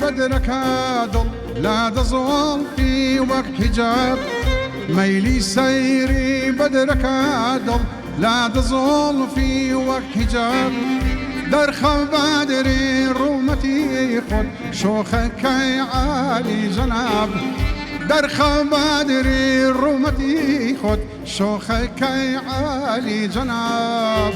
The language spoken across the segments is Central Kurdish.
بدرك ضل لا تزول في وقت حجاب ميلي سيري بدرك ضل لا تزول في وقت حجاب درخ بدري رومتي خد شوخك عالي جناب درخ بدري رومتي خد شوخك عالي جناب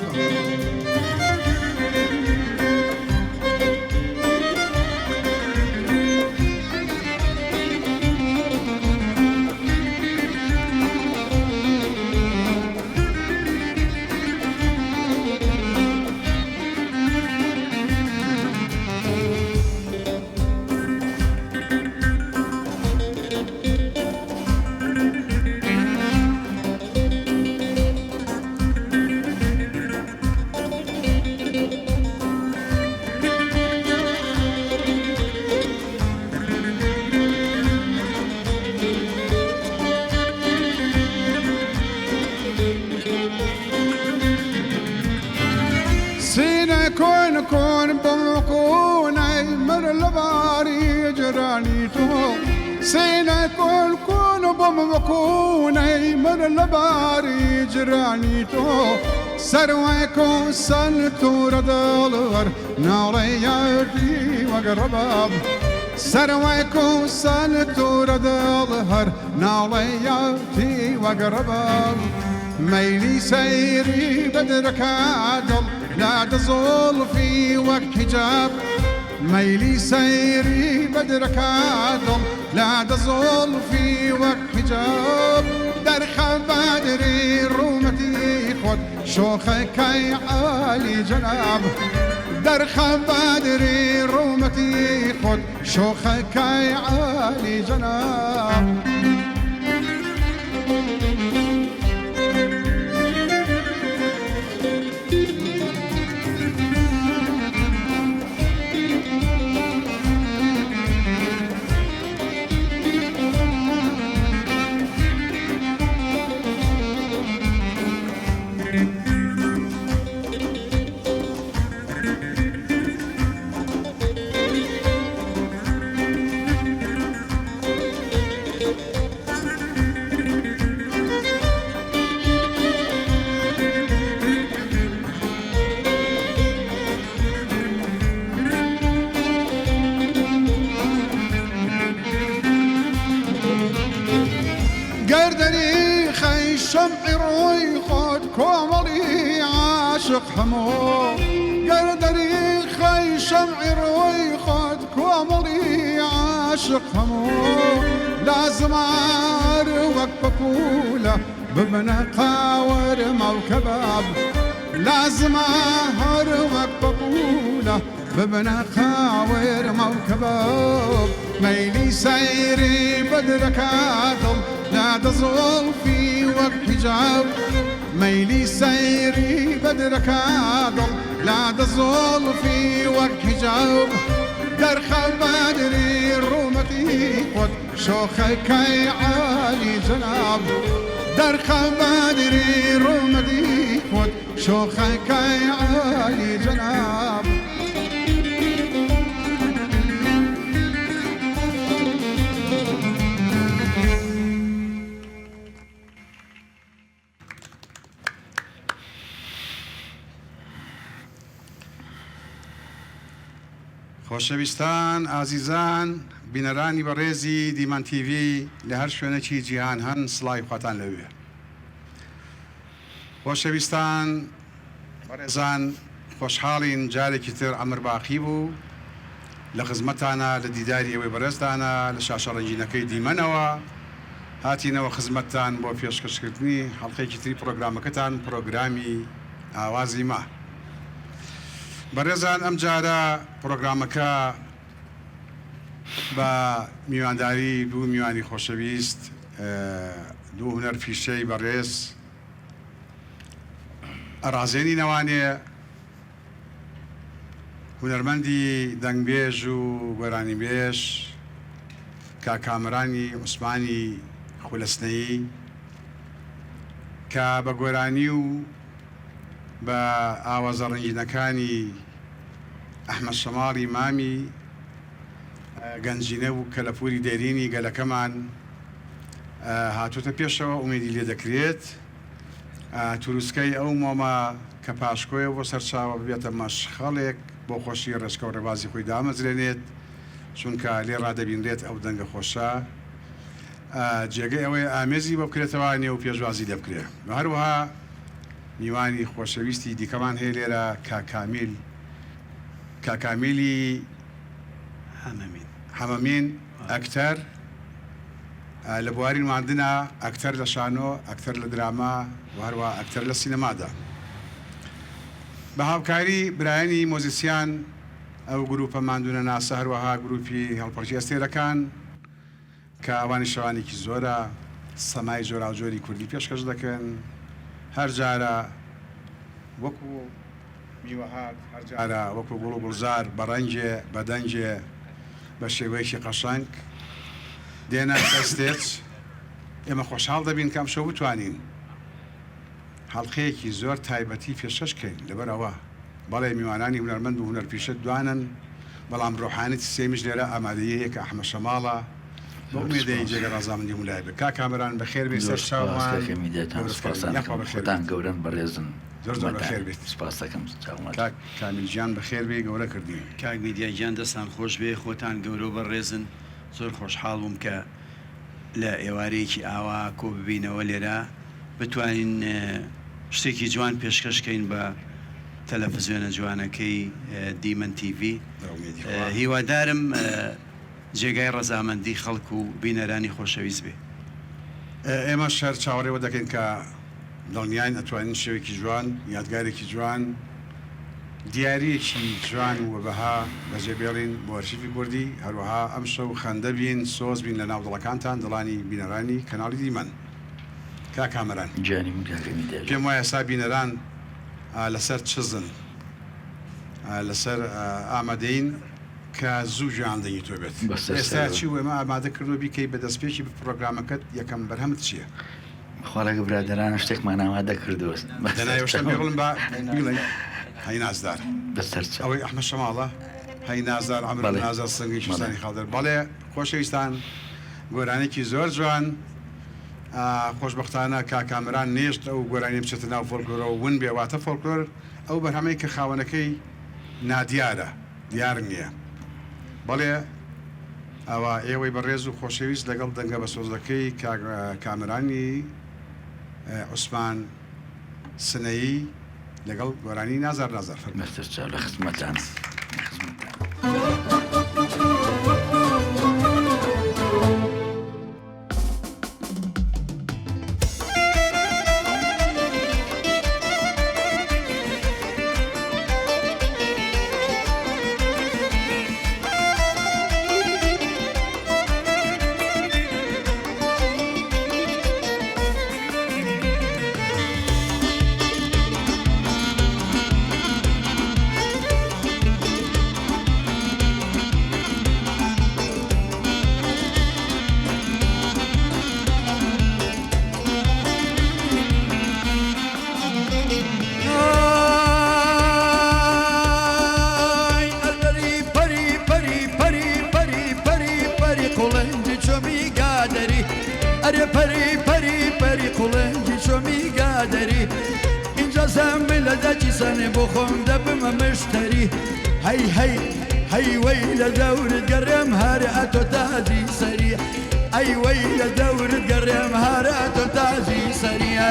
كون بمكون مر لباري جراني تو سينا كون بمكون مر لباري جراني تو سرويكو سنتو ردالغر ناري يدي وقرباب سرويكو سنتو ردالغر ناري يدي وقرباب ميلي سيري بدرك عدل لا تزول في وقت حجاب ميلي سيري بدرك عدل لا تزول في وقت حجاب درخ بدري رومتي خد شوخك عالي جناب درخ بدري رومتي خد شوخك عالي جناب قردني خي شمعي روي خد كومري عاشق حمو قردني خي شمعي روي خد كومري عاشق حمو لازم اروق بقوله بمنا قاور موكباب لازم اروق بقوله بمنا قاور موكباب ميلي سيري بدرك عدل لا تزول في وقت حجاب ميلي سيري بدرك عدل لا تزول في وقت حجاب درخ بدري رومتي قد شوخك عالي جناب درخ بدري رومتي قد شوخك عالي جناب خۆشەویستان ئازیزان بینەرانی بەڕێزی دیمان تیڤی لە هەر شوێنێکی جیهان هەن سڵاوی خواتان لەوێ خۆشەویستان بەڕێزان خۆشحاڵین جارێکی تر ئەمر باقی بوو لە خزمەتانە لە دیداری ئەوەی بەڕێزدانە لە شاشە ڕەنجینەکەی دیمەنەوە هاتینەوە خزمەتتان بۆ پێشکەشکردنی هەڵقەیەکی تری پرۆگرامەکەتان پرۆگرامی ئاوازی ما بەڕێزان ئەم جارە پرۆگرامەکە بە میوانداری دوو میوانی خۆشەویست دوو هونەرفیشەی بەڕێز ئەڕازێنی نەوانێ هونەرمەندی دەنگبێژ و گۆرانیبێژ کاکامرانی عوسمانی خولەسنەیی کە بە گۆرانی و بە ئاوازە ڕەنگینەکانی ئەحمەد شەماڵی مامی گەنجینە و کەلەپوری دێرینی گەلەکەمان هاتوتە پێشەوە ئومێدی لێ دەکرێت توروسکەی ئەو مۆمە کە پاشکۆیە بۆ سەرچاوە ببێتە مەشخەڵێک بۆ خۆشی ڕێچکە و ڕێبازی خۆی دامەزرێنێت چونکە لێ ڕادەبینرێت ئەو دەنگە خۆشە جێگەی ئەوەی ئامێزی بۆ بکرێتەوە نێو پێشوازی لێ بکرێ هەروەها میوانی خۆشەویستی دیکەمان هەیە لێرە کاکامیلی حەمەمین ئەکتەر لە بواری نواندنە ئەکتەر لە شانۆ ئەکتەر لە دراما و هەروە ئەکتەر لە سینەمادا بە هاوکاری برایانی مۆزیسیان ئەو گروپە ماندونە ناسە هەروەها گروپی هەڵپەرچی ئەستێرەکان کە ئەوانی شەوانێکی زۆرە سەمای جۆراوجۆری کوردی پێشکەش دەکەن هەر جارە وەکو میوەهات هەر جارە وەکو گوڵ و گوڵزار بە ڕەنجێ بە دەنجێ بە شێوەیەکی قەشەنگ دێنە ئەستێت ئێمە خۆشحاڵ دەبین کەم شەو بتوانین هەڵقەیەکی زۆر تایبەتی پێشەشکەین لەبەرەوە بەڵێ میوانانی هونەرمەند و هونەرپیشە دوانن بەڵام ڕۆحانیت سێمیش لێرە ئامادەیەیە کە ئەحمە شەماڵە بۆ ئومێدەی جێگە ڕازامەندی مولای بێت کاکامەران بەخێر بێت سەر چاوان گەورن بەڕێزن زۆر بەخێر بێت سپاس دەکەم کامیلجیان بەخێر بێ گەورە کردی کاک میدیاجان دەستان خۆش بێ خۆتان گەورە بەڕێزن زۆر خۆشحاڵ بووم کە لە ئێوارەیەکی ئاوا کۆ ببینەوە لێرە بتوانین شتێکی جوان پێشکەشکەین بە تەلەڤیزیۆنە جوانەکەی دیمەن تیڤ هیوادارم جێگای ڕەزامەندی خەڵک و بینەرانی خۆشەویست بێ ئێمە شەر چاوەڕێوە دەکەین کە دڵنیاین ئەتوانین شێوێکی جوان یادگارێکی جوان دیارەیەکی جوان و بەها بەجێبێڵین بۆ ئەرشیفی کوردی هەروەها ئەم شەو خەندە بین سۆز بین لە ناو دڵەکانتان دڵانی بینەرانی کەناڵی دیمەن کاکامەران پێم وایە سا بینەران لەسەر چزن لەسەر ئامادەین کە زوو ژیان دەنگی تۆ بێت ئێستا چی ئێمە ئامادە کردو بیکەی بە دەستپێکی پرۆگرامەکەت یەکەم بەرهەمت چییە؟ خۆراگە برادرانە شتێکمان ئامادە کردووە دەناوشتە بڵم بە هەی نازدار ئەوەی ئەحمە شەماڵە هەی نازدار ئەمر نازار سنگی شوستانی خاڵدەر بەڵێ خۆشەویستان گۆرانێکی زۆر جوان خۆشبەختانە کاکامران نێشت ئەو گۆرانی بچێتە ناو فۆلکلۆرەوە ون بێ واتە فۆلکلۆر ئەو بەرهەمەی کە خاوەنەکەی نادیارە دیار نییە بەڵێ ئەوە ئێوەی بەڕێز و خۆشەویست لەگەڵ دەنگە بە سۆزەکەی کامرانی عوسمان سنەیی لەگەڵ گۆرانی نازار مەستەر چاو لە خزمەتان هەی وەی لە دەورت گەڕێم هەرە ئەتۆ تاجی سەری ئەی وەی لە دەورت گەڕێم هەرە ئەتۆ تاجی سەریە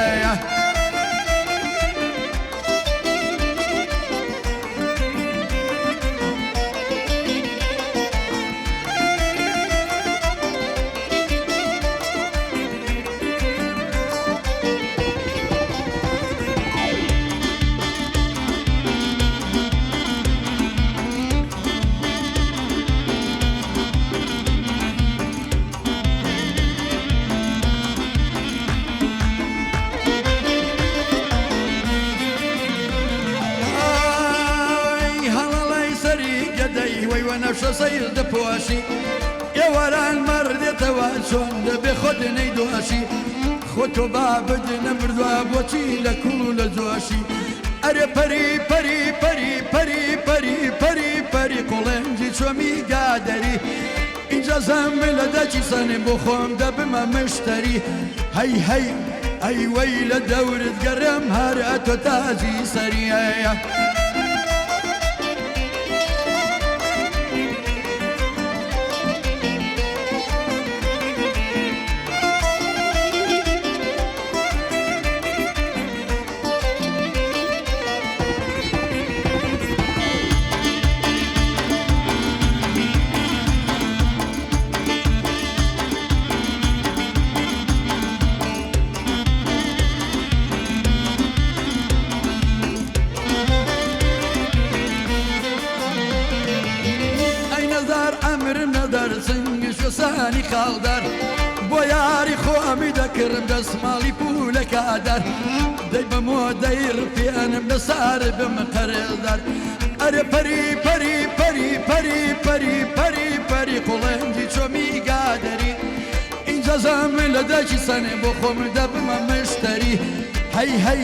نەوشە سەیر دەپۆشی ئێوەران مەڕدێتەوە چۆن دەبێ خۆت نەیدۆشی خۆتۆ با بدنە مردووە بۆچی لە کوڵ و لە جۆشی ئەرێ پەری پەری پەری پەری پەری پەری پەری قوڵێنجی چۆمی گادەری اینجا زەمبلە دەچی سەنێ بۆ خۆم دەبمە مشتری هەی هەی ئەی وەی لە دەورت گەڕێم هەر ئەتۆ تاجی سەریایە سانی خاڵدار بۆ یاری خۆمی دەکردم دەسماڵی پولەکادار دەی بەمۆ دەیڕپێنم لە سار بمقەرێدار ئەرێ پەری پەری پەری پەری پەری پەری پەری قوڵێنجی چۆمی گادەری اینجا زەمن لە دەچی سەنێ بۆ خۆم دەبمە مشتری هەی هەی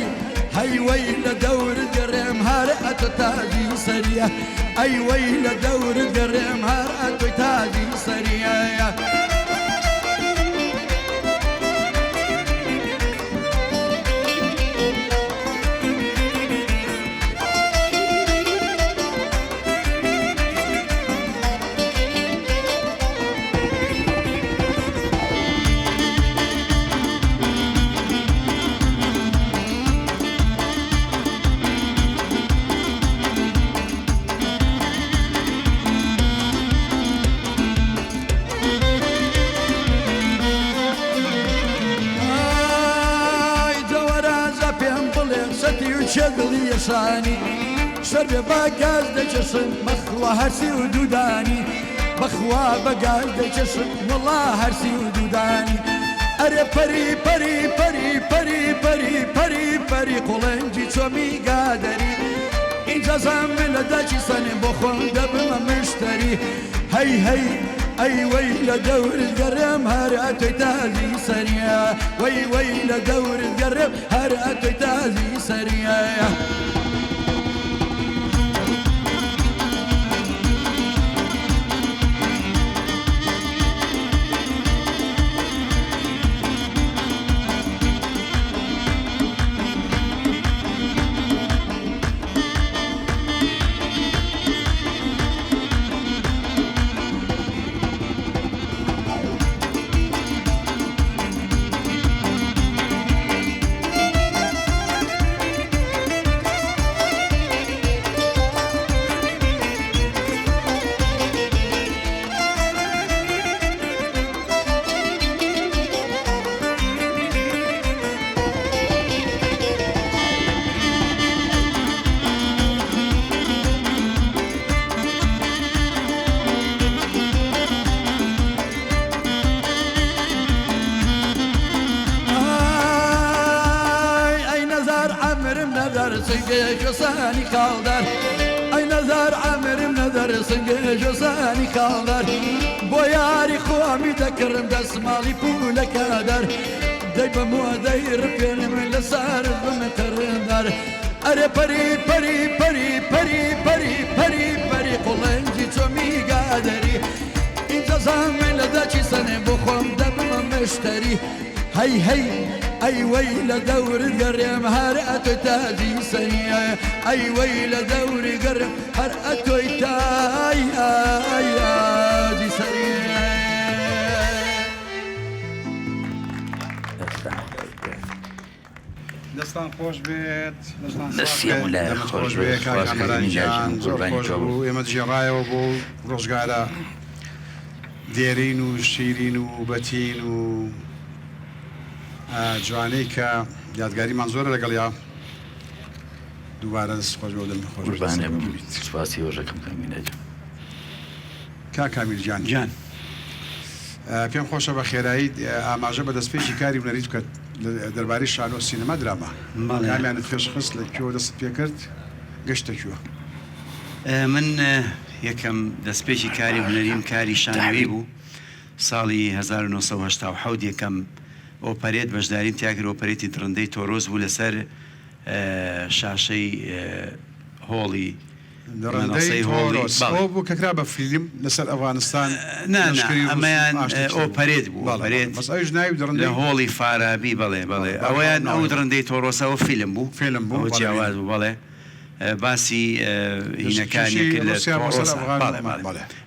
هەی وەی لە دەورت گەڕێم هەر ئەتۆ تاجی سەریە ئەی وەی لە دەورت گەڕێم هەر ئەتۆی تاجی سەریایە شەدڵی یەشانی شەربێ باگاز دەچەشن بەخوا هەرسی و دوودانی بەخوا بەگاز دەچەشن وەڵا هەرسی و دوودانی ئەرێ پەری پەری پەری پەری پەری پەری پەری قوڵێنجی چۆمی گادەری اینجا زەمن لە دەچی سەنێ بۆ خۆم دەبمە مشتری هەی هەی ئەی وەی لە دەورت گەڕێم هەر ئەتۆی تازی سەریە وەی وەی لە دەورت گەڕێم هەر ئەتۆی تازی سەریایە سنگێژۆسانی کاڵدار ئەی نەزار ئەمرم نەدەر سنگێژۆسانی کاڵدار بۆ یاری خۆمی دەکردم دەسماڵی پولەکادار دەی بەمۆ دەیڕپێنم لە سار بمەتەڕێندار ئەرێ پەری پەری پەری پەری پەری پەری پەری قوڵێنجی چۆمی گادەری اینجا زەمن لە دەچی سەنێ بۆ خۆم دەبمە مشتری هەی هەی ئەی وەی لە دەورت گەڕێم هەر ئەتۆی تاجی سەریە ئەی وەی لە دەوری گەڕێم هەر ئەتۆی تاجی سەریە دەستان خۆش بێت دەستیەم لای خۆش بێت کامەرانجان زۆر خۆش بوو ئێمە جێڕایەوە بۆ ڕۆژگارە دێرین و شیرین و بەتین و جوانەی کە یادگاریمان زۆرە لەگەڵیا دووبارە دەست خۆش بۆ دەمی خۆش سپاسی ۆژەکەم کەمینەجە کا کامیل جان جان پێم خۆشە بە خێرایی ئاماژە بە دەستپێکی کاری هونەریت بکات دەربارەی شانۆ سینەما دراما کامیانت پێشخست لە کوێوە دەست پێ کرد گەشتەکووە من یەکەم دەستپێکی کاری هونەریم کاری شانۆیی بوو ساڵی 1970 یەکەم ئۆپەرێت بەشداریم تیاگر ئۆپەرێتی درندەی تۆرۆز بوو لەسەر شاشەی هۆڵی دەڕەندەی تۆرۆس ئەو بوو کەکرا بە فیلم لەسەر ئەفغانستان ئەمەیان ئۆپەرێت بوو بەس ئەوش ناوی لە دەڕەندەی هۆڵی فارابی بڵێ ئەویان ئەو دڕندەی تۆرۆسەوە فیلم بوو جیاواز بوو بڵێ باسی هینەکانی کرد لە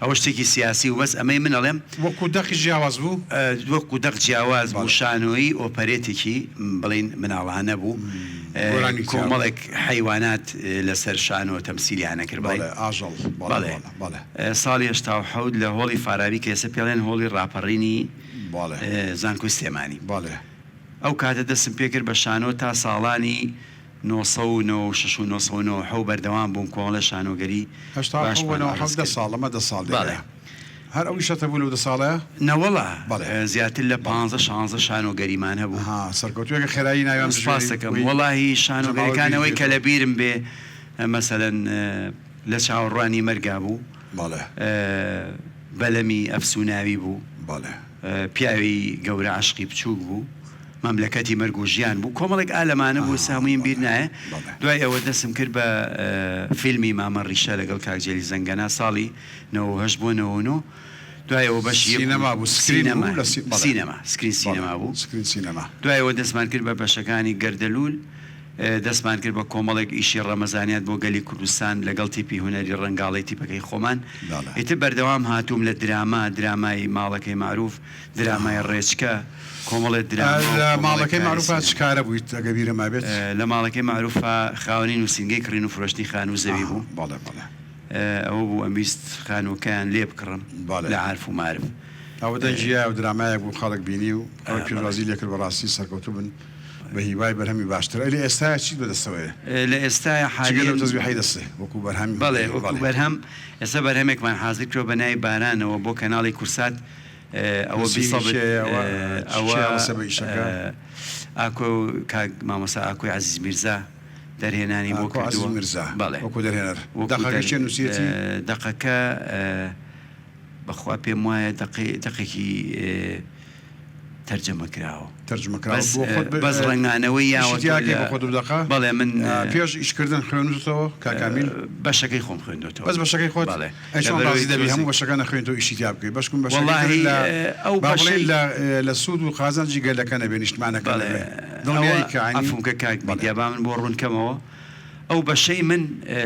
ئەوە شتێکی سیاسی و بەس ئەمەی من ئەڵێم وەکو دەقی جیاواز بوو وەکو دەق جیاواز بوو شانۆیی ئۆپەرێتێکی بڵین مناڵانە بوو کۆمەڵێک حیوانات لەسەر شانۆ تەمسیلیانە کرد ئاژەڵ ساڵی 1970 لە هۆڵی فارابی کە ئێستا پێڵێن هۆڵی ڕاپەڕینی زانکۆی سلێمانی ئەو کاتە دەستم پێ کرد بە شانۆ تا ساڵانی 1996 بەردەوام بووم کۆڵە شانۆگەری ساڵەمە دە ساڵ هەر ئەوی شەتە بوو لە دە ساڵەیە نەوەڵا زیاتر لە 15 شانۆگەریمان هەبوو سەرکەوتوێکە خێرایی ناویان سپاس دەکەم وەڵاهی شانۆگەریەکانەوەی کە لە بیرم بێ مەسەلەن لە چاوەڕوانی مەرگا بوو بەلەمی ئەفسوناوی بوو پیاوی گەورە عاشقی بچووک بوو مەملەکەتی مەرگ و ژیان بوو کۆمەڵێک ئالەمانە بوو ساموویم بیر نایە دوای ئەوە دەستم کرد بە فیلمی مامە ڕیشە لەگەڵ کاکجێلی زەنگەنا ساڵی 98 بۆ 99 دوای ئەوە بەشی سینەما بوو سکرین سینەما بوو دوای ئەوە دەستمان کرد بە بەشەکانی گەردەلول دەستمان کرد بە کۆمەڵێک ئیشی ڕەمەزانیات بۆ گەلی کوردستان لەگەڵ تیپی هونەری ڕەنگاڵی تیپەکەی خۆمان ئیتر بەردەوام هاتووم لە درامای ماڵەکەی معروف درامای ڕێچکە کۆمەڵێت ماڵەکەی معروفات چکارە بوویت ئەگە بیرەما بێت لە ماڵەکەی معروفە خاوەنی نووسنگەی کڕین و فرۆشتی خان و زەوی بوو ئەوە بوو ئەمویست خانووکەیان لێ بکڕم لە عارف و معرف ئەوە دەنجیا و درامایە بوو خەڵک بینی و ئەوە پیرۆزی لێکرد بەڕاستی سەرکەوتو بن بە هیوای بەرهەمی باشتر لە ئێستا چیت بەدەستەوەیە لە ئێستای حالی تەزویحی دەستێ وەکو بەرهەمی بەڵێ وەکو بەرهەم ئێستا بەرهەمێکمان حازر کرۆ بە ناوی بارانەوە بۆ کەناڵی کورسات ئەوە ئاکۆ کاک مامۆستا ئاکۆی عەزیز میرزا دەرهێنانی بۆ کردووە وەکو دەرهێنەر دەقەکە نووسێتی دەقەکە بەخوا پێم وایە دەقێکی تەرجەمە کراوە بەس ڕنگانەوەی بەڵێ من پێش ئیشکردن خوێنوتەوە کاکامیل بەشەکەی خۆم خوێندوەوە بەس بەشەکەی خۆت دەبی هەموو بەشەکان نەخوێنەوە ئیشی تیا بکەی بەشکم ئەو لە سوود و خازانجی گەلەکە نەبێ نیشتمانەکەفونکە کاک میدیابا من بۆ ڕوونکەمەوە ئەو بەشەی من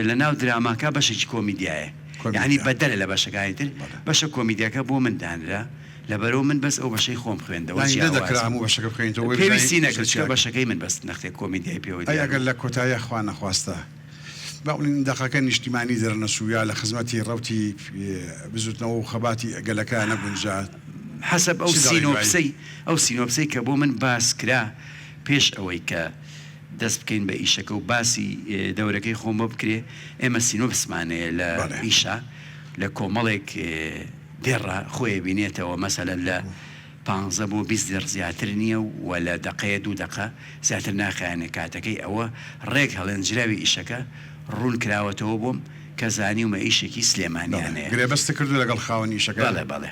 لە ناو دراماکە بەشێکی کۆمیدیایە یعنی بەدەرە لە بەشەکانی تر بەشە کۆمیدیاکە بۆ من دانرا لەبەرەوە من بەس ئەو بەشەی خۆم خوێندەوە پێویستی نەکرد بەشەکەی من بەست نەختێک کۆمیدیای پێوە ئەگەر لە کۆتاییە خوا نەخواستە باڵین دەقەکە نیشتیمانی دەرنەسوویا لە خزمەتی ڕەوتی بزوتنەوە و خەباتی ئەگەلەکە نەگونجات حەسەب ئەو سینۆپسەی کە بۆ من باس کرا پێش ئەوەی کە دەست بکەین بە ئیشەکە و باسی دەورەکەی خۆم بۆ بکرێ ئێمە سینۆپسمانەیە لە ئیشە لە کۆمەڵێک دێڕە خۆی بینێتەوە مەسەلەن لە 15 بۆ 20 دەر زیاتر نییە و لە دقەیە 2 دقە زیاتر ناخایانە کاتەکەی ئەوە ڕێک هەڵێنجراوی ئیشەکە ڕوون کراوەتەوە بۆم کە زانیومە ئیشێکی سلێمانیانەیە گرێبەستە کردو لەگەڵ خاوەنی ئیشەکە بەڵێ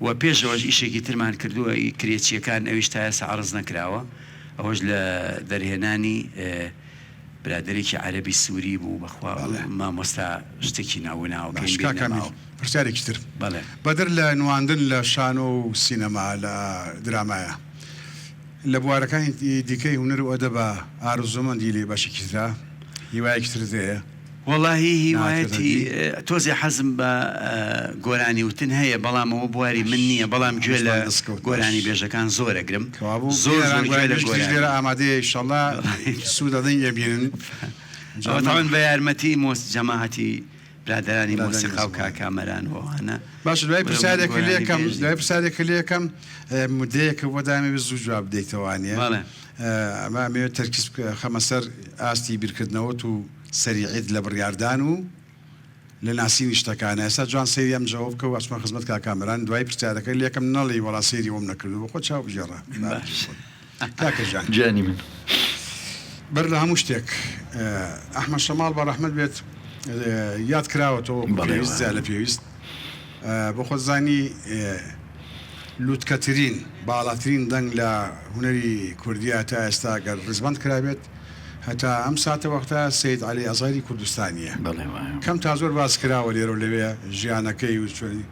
و پێشەوەش ئیشێکی ترمان کردووە کرێچیەکان ئەویش تا ئێستا عەرز نەکراوە ئەوەش لە دەرهێنانی برادێکی عەرەبی سووری بوو بەخوا مامۆستا شتێکی ناوناوە پرسیارێکی تر بەدر لە نواندن لە شانۆ و سینەما لە درامایە لە بوارەکانی دیکەی هونەر و ئەدەبە ئارزومەندی لێ باشێکی ترا هیوایەکی تر دەیە وەڵاهی هیوایەتی تۆزی حەزم بە گۆرانی وتن هەیە بەڵام ئەوە بواری من نییە بەڵام گوێ لە گۆرانی بێژەکان زۆرەگرم زۆر ئامادەیە ئینشەڵڵا سوود دەدەین لێبینن ئەوەن بە یارمەتی جەماعەتی برادرانی مۆسیقا و کاکامەران وانە باش دوای پرسیارێکی لێکەم مدەیەکە بۆ دامێ زوو جواب بدەیتەوانە ئەمە مێوێت تەرکیز خەمە سەر ئاستی بیرکردنەوە و سەریعیت لە بڕیاردان و لە ناسینی شتەکانە ئێستا جوان سەیری ئەم جەواب بکە و ئەچمە خزمەت کاکامەران دوای پرسیارەکە لێکم نەڵی وەڵا سەیری وەم نەکردو بۆ خۆ چاو بژێڕە کاکەجان جانی من بەر لە هەموو شتێک ئەحمەد شەماڵ بە ڕەحمەت بێت یاد کراوەتەوە پێویست زیاد لە پێویست بۆ خۆت زانی لووتکەترین باڵاترین دەنگ لە هونەری کوردیا تا ئێستا گەر ڕزبەند کرابێت هەتا ئەم ساتە وەختە سید عەلی ئەزهەری کوردستانیە بەڵێ وایە کەم تا زۆر باس کراوە لێرە و لەوێ ژیانەکەی و چۆنی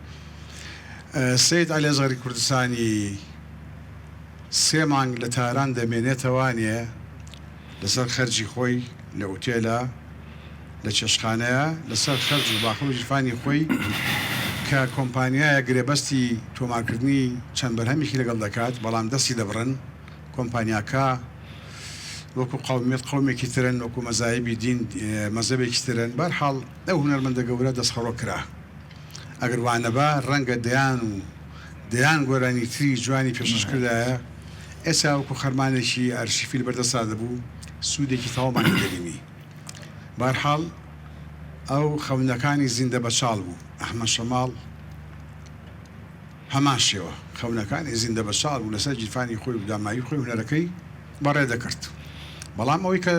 سید عەلی ئەزهەری کوردستانی 3 مانگ لە تاران دەمێنێتەوانێ لەسەر خەرجی خۆی لە ئوتێلە لە چێشخانەیە لەسەر خەرج و باخەڵ و ژیفانی خۆی کە کۆمپانیایە گرێبەستی تۆمارکردنی چەند بەرهەمێکی لەگەڵ دەکات بەڵام دەستی دەبڕن کۆمپانیاکە وەکو قومیت قومێکی ترن وەکو مەزایبی دین مەزەبێکی ترن بەرحاڵ ئەو هونەرمەندە گەورە دەستخەڕۆ کرا ئەگەر وانەبە ڕەنگە دەیان گۆرانی تری جوانی پێشکردایە ئێستا وەکو خەرمانێکی ئەرشیفی بەردەسا دەبوو سوودێکی تەواومان دەبینی بەرحاڵ ئەو خەونەکانی زیندە بەچاڵ بوو ئەحمەد شەماڵ هەمان شێوە خەونەکانی زیندە بەچاڵ بوو لەسەر جیرفانی خۆی و دامایی خۆی هونەرەکەی بەڕێ دەکرد بەڵام ئەوەی کە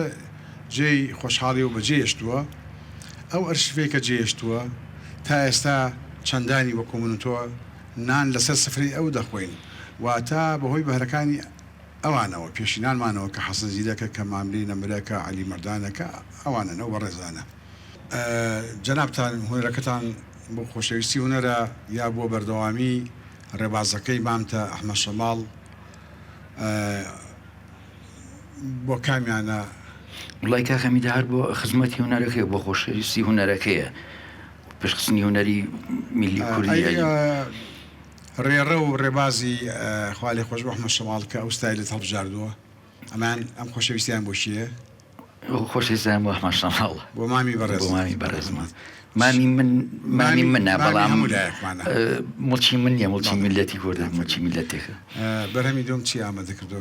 جێی خۆشحاڵی و بەجێهێشتووە ئەو ئەرشیفەی کە جێهێشتووە تا ئێستا چەندانی وەکو من و تۆ نان لەسەر سفری ئەو دەخۆین واتە بەهۆی بەهرەکانی ئەوانەوە پێشینانمانەوە کە حەسەن زیرەکە کە ماملەی نەمرەکە عەلی مەردانەکە ئەوانەنەوە بەڕێزانە جەنابتان هونەرەکەتان بۆ خۆشەویستی هونەرە یا بۆ بەردەوامی ڕێبازەکەی مامتە ئەحمەد شەماڵ بۆ کامیانە وڵای کاخەمیدا هەر بۆ خزمەتی هونەرەکەی بۆ خۆشەویستی هونەرەکەیە پێشخستنی هونەری میلی کوردی ڕێڕە و ڕێبازی خوالی خۆش بۆ ئەحمەد شەماڵ کە ئەو ستایلت هەڵبژاردووە ئەمان ئەم خۆشەویستیان بۆ چییە؟ خۆشەویستیان بۆ ئەحمەد شەماڵ بۆ مامی بەڕێز بۆ مامی بەڕێزمان مامی منە بەڵام مڵچی من نیە مڵچی میلەتی کوردە مڵچی میلەتێکە بەرهەمی دۆم چی ئامادە کردەوە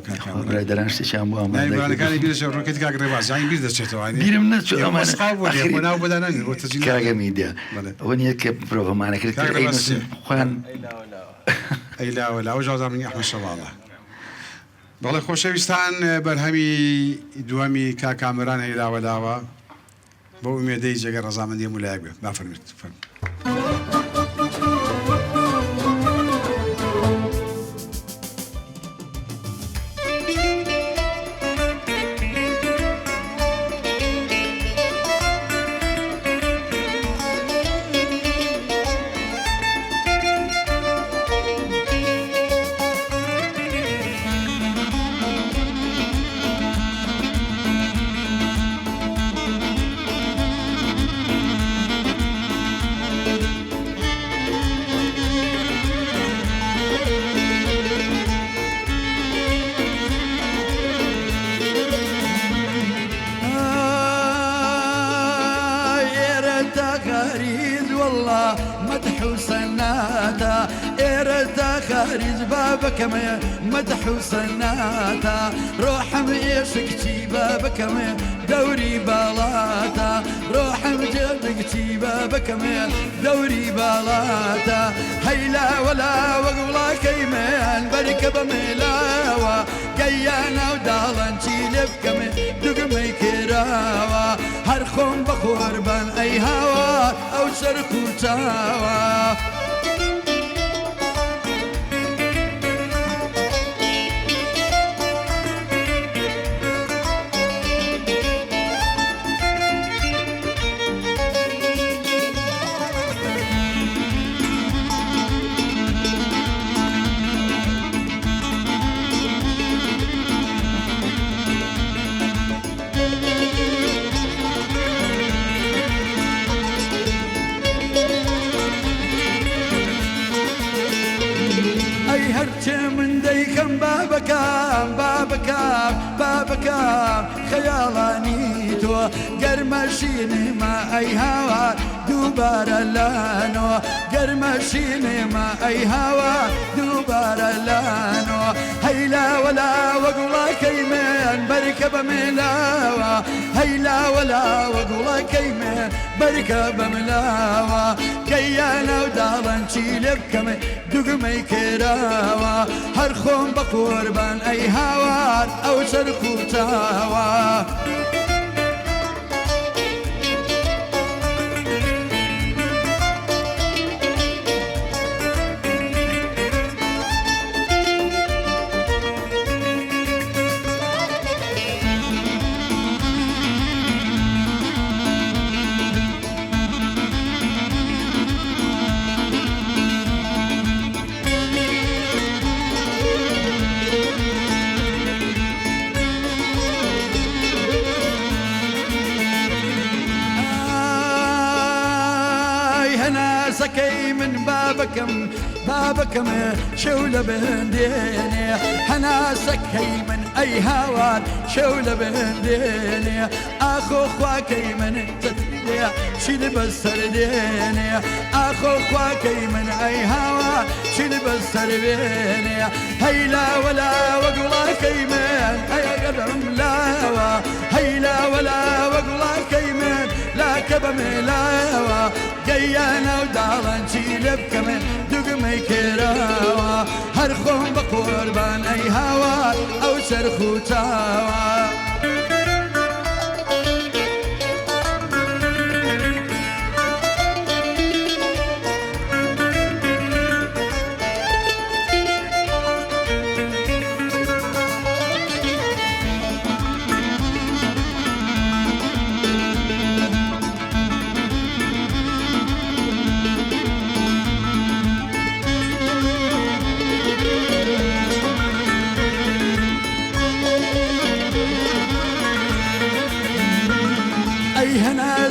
برادەران شتێکیان بۆ ئامادەکانی بیرە ڕۆکەتی کاک ڕێباز زانی بیر دەچێتەوە بیرم نەچوو ناو بەدانانی کاگە میدیا ئەوە نییە کە پرۆڤەمانە کرد خوان ئەیلاوە لاوە ژازامنی ئەحمەد شەماڵە بەڵێ خۆشەویستان بەرهەمی دووەمی کاکامران هەیلاوەلاوە بۆ ئومێدەی جێگە ڕەزامەندی مولایەک بێت بافەرمێت خارج بابك ما مدح وصناتا روح ميشكتي بابك ما دوري بالاتا روح مجدكتي بابك ما دوري بالاتا هيلا ولا وقولا كيمان بركب ملاوا قيانا ودالنتي لبكم دقمي كراوا هرخم بخوربان اي هوا او شركو تاوا من ديكم بابكام بابكام بابكام خيالاني تو قرمشيني ما اي هوا دوبار لانو قرمشيني ما اي هوا دوبار لانو هيلا ولا وقولا كيمين بركب ملاوا هيلا ولا وقولا كيمين بركب ملاوا كيانا ودالنشي لبكم دقمي كراوا هرخون بقربان اي هوار او شرخو تاوا بابكم شولة بنديني هناسك هيمن أي هوان شولة بنديني أخو خواكي من تتليع شيل بالسرديني أخو خواكي من أي هوان شيل بالسرديني هيلا ولا وقلا كيمن أي قدم لاوا هيلا ولا وقلا كيمن لا كبم لاوا قيانا ودارن شيل بكمن دقمي كراوا هرخون بقربان أي هوا أو سرخو تاوا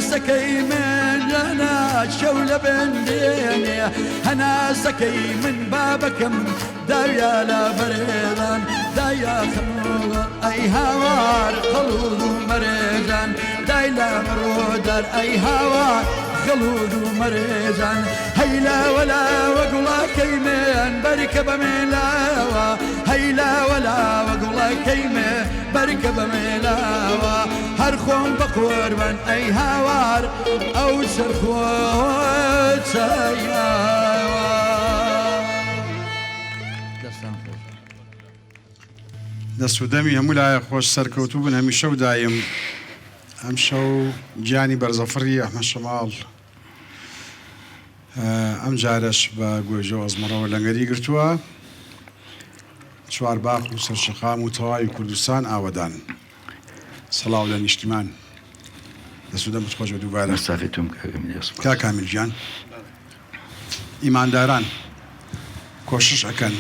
سكي من جنا شولة بنديني هنا سكي من بابكم دايا لا بريضان دايا خلوغ أي هوار خلوغ مريضان دايلا مرودر أي هوار خلوغ مريضان هيلا ولا وقلا كيمين بركب ملاوا هيلا ولا وقلا كيمين بركب ملاوا هرخون بقربان أي هوار أو سرخوت سياوا دەست و دەمی هەموو لایە خۆش سەرکەوتوو بن هەمیشە و دایم ئەم شەو گیانی بەرزەفڕی ئەحمەد شەماڵ ئەم جارش بە گوێژە ئەزمەڕەوە لەنگەری گرتووە چوارباخ و سەرشەقام و تەواوی کوردستان ئاوەدان سەڵاو لە نیشتیمان دەست و دەمت خۆش بە دووبارە کا کامیلگیان ئیمانداران کۆشش ئەکەن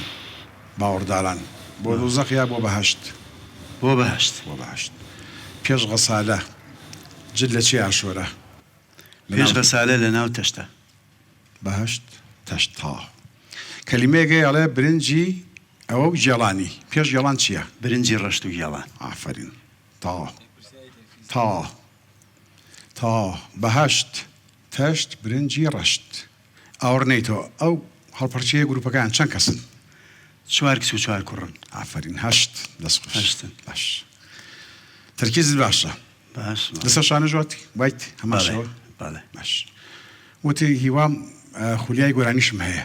باوەڕداران بۆ دۆزەخ یا بۆ بەهەشت بۆ بەهەشت پێش غەسالە جد لە چی ئاشۆرە پێش غەسالە لە ناو تەشتە بەهەشت تەشتا کەلیمەیەکەی ئەڵێ برنجی ئەوە و گێڵانی پێش گێڵان چییە؟ برنجی ڕەشت و گێڵان ئافرین تا بەهەشت تەشت برنجی ڕەشت ئاوڕنەیتەوە ئەو هەڵپەرچەیە گروپەکان چەند کەسن؟ 4 کچ و 4 کوڕن ئافرین هەشت دەست هەشتن باش تەرکیزت باشە باش لەسەر شانە ژواتی وایت هەماشەوە باش وتی هیوام خولیای گۆرانیشم هەیە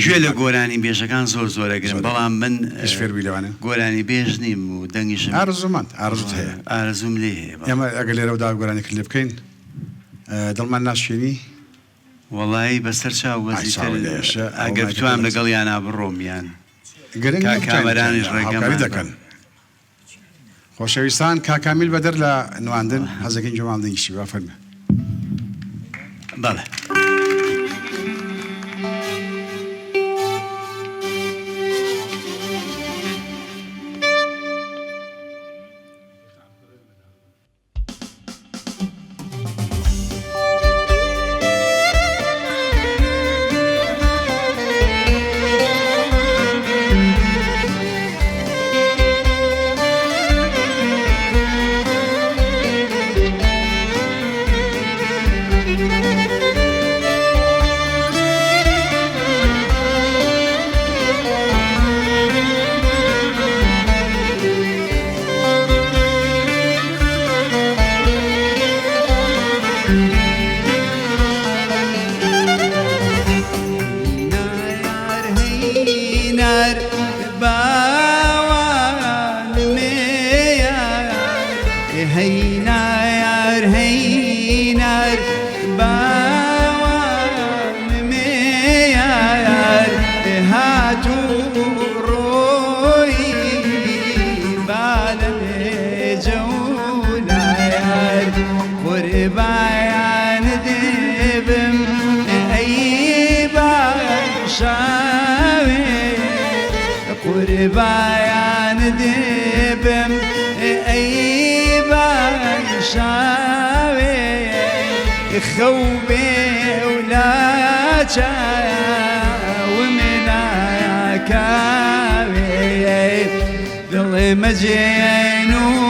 گوێ لە گۆرانی بێژەکان زۆرەگرن بەڵام من فێربووی لەوانە گۆرانی بێژ نیم و دەنگیشم ئارزومەند ئارزوت هەیە ئارزوم لێ هەیە ئێمە ئەگەر لێرەوەدا گۆرانێک لێ بکەین دڵمان ناشێنی وەڵایی بەسەر چاو وەزیتر ئەگەر بتوانم لەگەڵ یانا بڕۆم یان کامەرانیش ڕێگەمانی دەکەن خۆشەویستان کاکامیل بەدەر لە نواندن حەزەکەین جۆماندنیشی وا فەرمێ بەڵێ قربان دبم أي شاوي خوبي ولا شاوي كاوي ظل مجنونة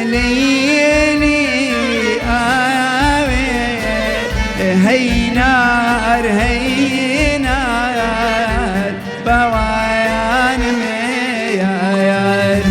ليلي آوي هينار هينار بوان ميار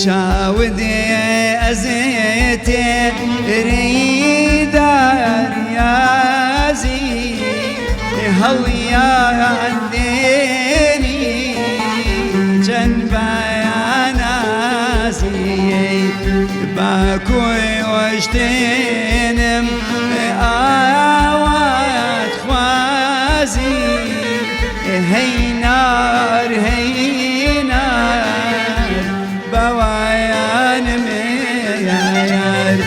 شاودي أزيتي ريدار يازي هل يا عنديني جنبا يا ناسي باكوي واشتنم آوات خوازي هينار هينار بوايان ميار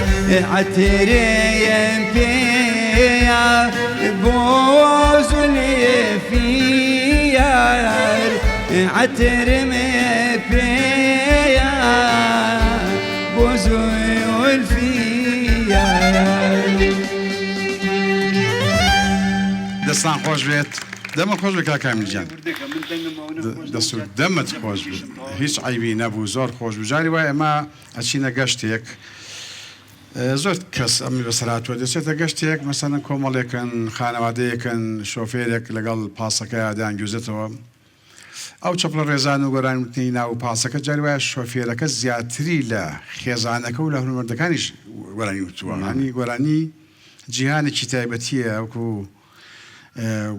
عتريم فيا بوزلي فيار عترم فيا بوزل فيار دەستان خۆش بێت دەمە خۆش بێ کاکامی جان دەست و دەمت خۆش بێت هیچ عیبی نەبوو زۆر خۆش بوو جاری وایە ئەمە ئەچینە گەشتێک زۆر کەس ئەمی بەسەراتوە دەچێتە گەشتێک مەسەن کۆمەڵێکن خانەوادەیەکن شۆفێرێک لەگەڵ پاسەکە دانگوزێتەوە ئەو چەپڵە ڕێزان و گۆرانوتنی ناو پاسەکە جاری وایە شۆفێرەکە زیاتری لە خێزانەکە و لە هونەوەردەکانیش گۆرانی وتووە هەنی گۆرانی جیهانێکی تایبەتیە ئەوکو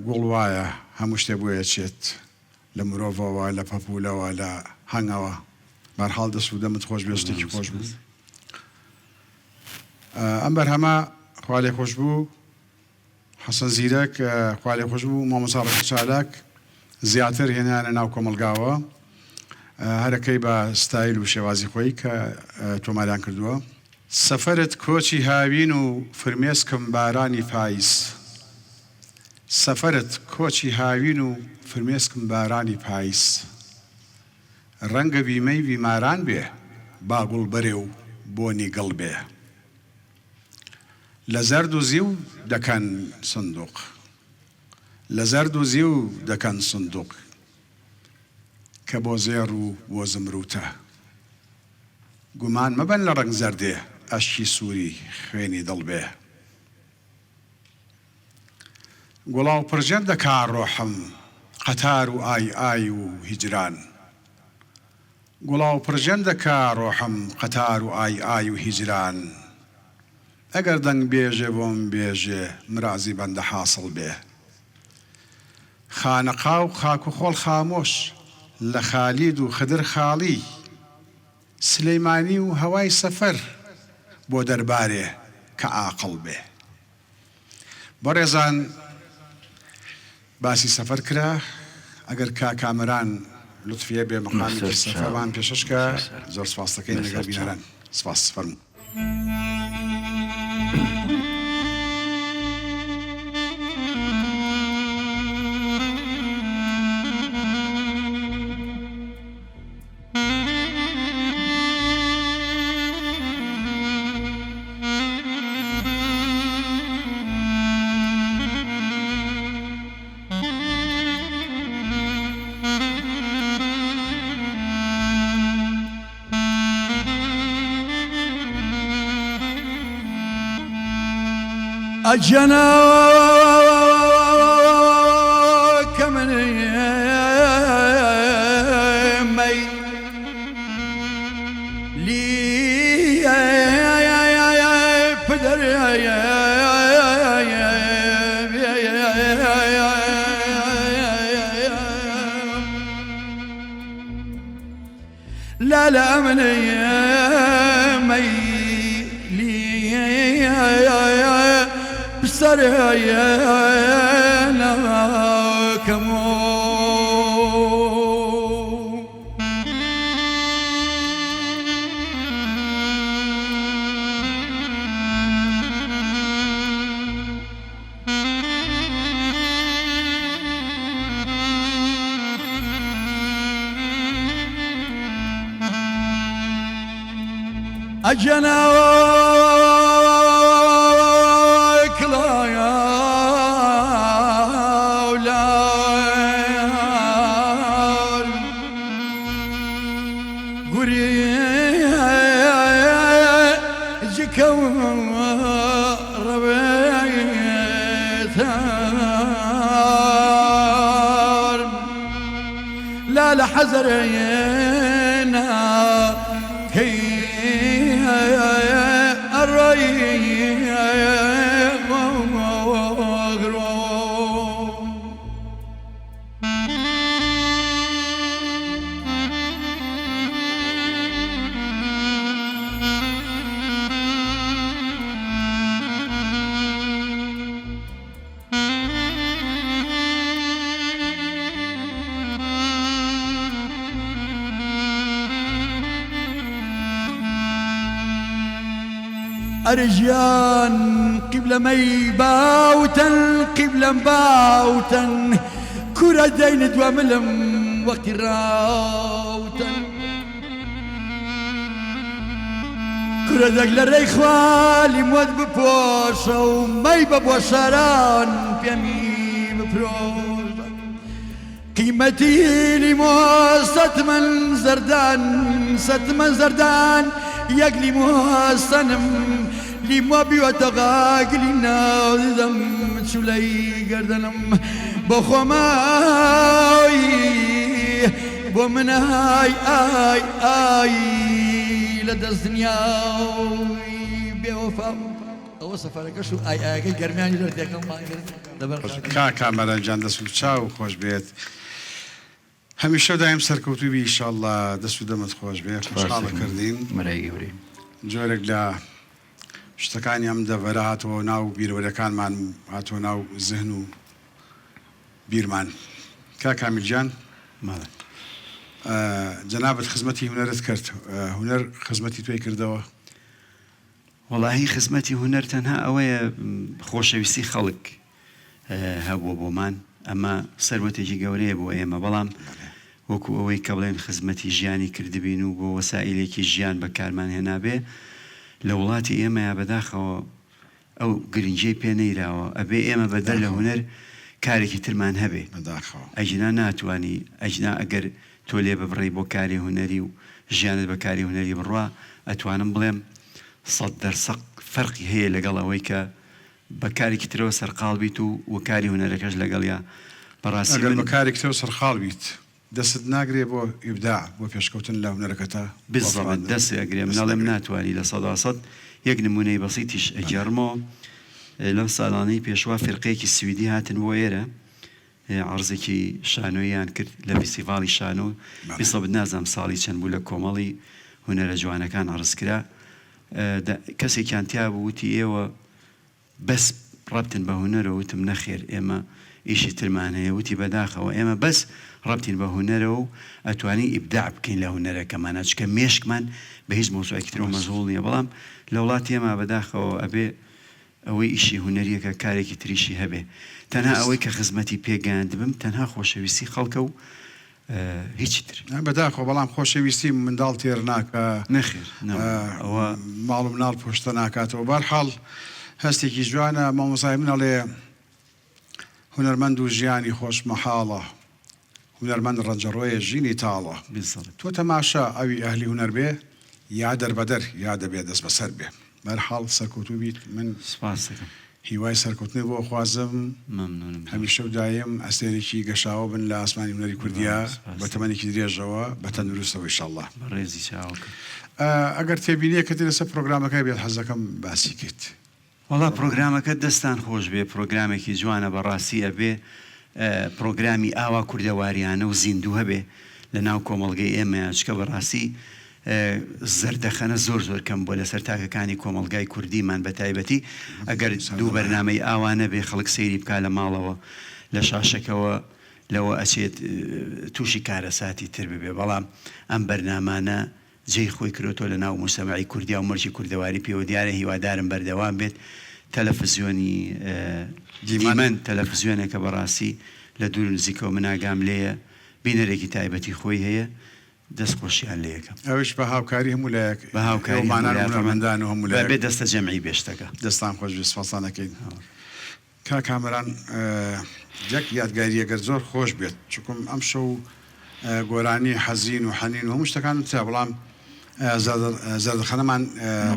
گوڵ وایە هەموو شتێ بۆیە چێت لە مرۆڤەوە لە پەپولەوە لە هەنگەوە بەرحاڵ دەست و دەمت خۆش بێ شتێکی خۆش بوو ئەم بەرهەمە خوا لێ خۆش بوو حەسەن زیرەک خوا لێ خۆش بوو مامۆستا ڕەفیق چالاک زیاتر هێنانە ناو کۆمەلگاوە هەرەکەی بە ستایل و شێوازی خۆی کە تۆماریان کردووە سەفەرت کۆچی هاوین و فرمێسکم بارانی پاییس سەفەرت کۆچی هاوین و فرمێسکم بارانی پاییس ڕەنگە بیمەی بیماران بێ باگوڵ بەرێ و بۆنی گەڵ بێ لە زەرد و زیو دەکەن سندوق لە زەرد و زیو دەکەن سندوق کە بۆ زێڕ و بۆ زمروتە گومان مەبەن لە ڕەنگ زەردێ ئەشکی سووری خوێنی دڵ بێ گوڵاو پرژەر دەکا ڕۆحم قەتار و ئای ئای و هیجران گوڵاو پرژەر دەکا ڕۆحم قەتار و ئای ئای و هیجران ئەگەر دەنگ بێژێ بۆم بێژێ مرازی بەندە حاصڵ بێ خانەقا و خاک و خۆڵ خامۆش لە خالید و خدر خاڵی سلەیمانی و هەوای سەفەر بۆ دەربارێ کە عاقڵ بێ بەڕێزان باسی سەفەر کرا ئەگەر کامەران لوتفیە بێ مەقامێکی سەفەرمان پێشەشکە زۆر سپاس دەکەین لەگەڵ بینەران سپاس فەرموو أجنا كمن مي لي بدر لا لا من مي سرينا كمو أجنا كلا يا أولاد قري جكو ربيتار لا لحزرينا كي أرجان قبل مي باوتن قبل باوتن كرة دين دواملم وقت الراوتن كرة دقل الريخوالي مود ببوشة ومي ببوشاران بيمي ببروشة قيمتي لمو ستمن زردان يقلي مو صنم لي ما بيوتغاقلنا ذم شلي قردنم بخماي بومن هاي آي لدى الزنياوي بيوفا وصف لك شو آي قرمياني لو تيكم ما کامەرانجان دەست و چاو خۆش بێت هەمیشە دایم سەرکەوتوبی ئینشاءڵڵا دەست و دەمت خۆش بێت خۆشحاڵە کردین مەرای گەورەی جۆرێک لە شتەکانی ئەم دەڤەرە هاتەوە ناو بیرۆرەکانمان هاتۆ ناو زهن و بیرمان کامیلجان جەنابەت خزمەتی هونەرت کرد هونەر خزمەتی توی کردەوە وەڵاهی خزمەتی هونەر تەنها ئەوەیە خۆشەویستی خەڵک هەبووە بۆمان ئەمە سەروەتێکی گەورەیە بۆ ئێمە بەڵام وەکو ئەوەی کە بڵێن خزمەتی ژیانی کردبین و بۆ وەسائلێکی ژیان بەکارمان هێنابێ لە وڵاتی ئێمەیە بەداخەوە ئەو گرنگجەی پێ نەیراوە ئەبێ ئێمە بەدەر لە هونەر کارێکی ترمان هەبێ ئەجنا ناتوانی ئەجنا ئەگەر تۆ لێ ببڕی بۆ کاری هونەری و ژیانت بە کاری هونەری بڕوا ئەتوانم بڵێم 100% فەرقی هەیە لەگەڵ ئەوەی کە بە کارێکی ترەوە سەرقاڵ بیت و کاری هونەرەکەش لەگەڵیا بەڕاستی ئەگەر بە کارێک ترەوە سەرقاڵ بیت دەست ناگرێ بۆ ئیبداع بۆ پێشکەوتن لە هونەرەکەتە بالضبط دەست ئەگرێ مناڵێم ناتوانی لە 100% یەک نمونەی بەسیتیش ئەجارمەوە لەم ساڵانەی پێشوا فرقەیەکی سویدی هاتن بۆ ئێرە عەرزێکی شانۆیان کرد لە فیستیڤاڵی شانۆ بیسەبت نازانم ساڵی چەند بوو لە کۆمەڵی هونەرە جوانەکان عەرزکرا کەسێکیان تیا بوو وتی ئێوە بەس ڕەبتن بە هونەرە وتم نەخێر ئێمە ئیشی ترمان هەیە وتی بەداخەوە ئێمە بەس ڕەبتین بە هونەرەوە و ئەتوانی ئیبداع بکەین لە هونەرەکەمانە چکە مێشکمان بە هیچ مۆزوعێکی ترەوە مەشغوڵ نییە بەڵام لە وڵاتی ئێمە بەداخەوە ئەبێ ئەوەی ئیشی هونەریەکە کارێکی تریشی هەبێ تەنها ئەوەی کە خزمەتی پێگەیاند بم تەنها خۆشەویستی خەڵکە و هیچی تر بەداخۆ بەڵام خۆشەویستی منداڵ تێر ناکە نەخێر ئەوە ماڵ و مناڵ پشتە ناکاتەوە بەرحاڵ هەستێکی جوانە مامۆسای منەڵێ هونەرمەند و ژیانی خۆش مەحاڵە هونەرمەند ڕەنجەڕۆیە ژینی تاڵە تۆ تەماشا ئەوی ئەهلی هونەر بێ یا دەربەدەر یا دەبێ دەست بەسەر بێ بەرحاڵ سەرکەوتوو بیت من سپاس دەکەم هیوای سەرکەوتنی بۆ خوازم هەمیشە و دایم ئەستێرێکی گەشاوە بن لە ئاسمانی هونەری کوردیا بە تەمەنێکی درێژەوە بە تەندروستەوە ئینشاءڵڵا ڕێزی چاوکە ئەگەر تێبینیە کە لەسەر پرۆگرامەکە بێت حەزەکەم باسی کرد وەڵا پرۆگرامەکە دەستان خۆش بێ پرۆگرامێکی جوانە بەڕاستی ئەبێ پرۆگرامی ئاوا کوردەواریانە و زیندوو هەبێ لە ناو کۆمەڵگەی ئێمە چکە بەڕاستی زەردەخەنە زۆر کەم بۆ لەسەر تاکەکانی کۆمەڵگای کوردیمان بە تایبەتی ئەگەر دوو بەرنامەی ئاوانە بێ خەڵک سەیری بکە لە ماڵەوە لە شاشەکەەوە لەوە ئەچێت تووشی کارەساتی تر ببێ بەڵام ئەم بەرنامانە جێی خۆی کرۆتۆ لە ناو موسەمەعی کوردیا و مەرجی کوردەواری پێوە دیارە هیوادارم بەردەوام بێت تەلەڤیزیۆنی دیمەن تەلەڤیزیۆنێکە بەڕاستی لە دوور نزیکەوە مناگام لێیە بینەرێکی تایبەتی خۆی هەیە دەستخۆشیان لە یەکەم ئەوش بە هاوکاری هەموو لایەک بە هاوکاری هەمووماندان و هەموو بێ دەستە جەمعی بێشتەکە دەستان خۆش سپاسانەکەین کا کامەران جەک یادگاری ئەگەر زۆر خۆش بێت چکم ئەم شەو گۆرانی حەزین و حەنین و هەموو شتەکان تا بەڵام زەردەخەنەمان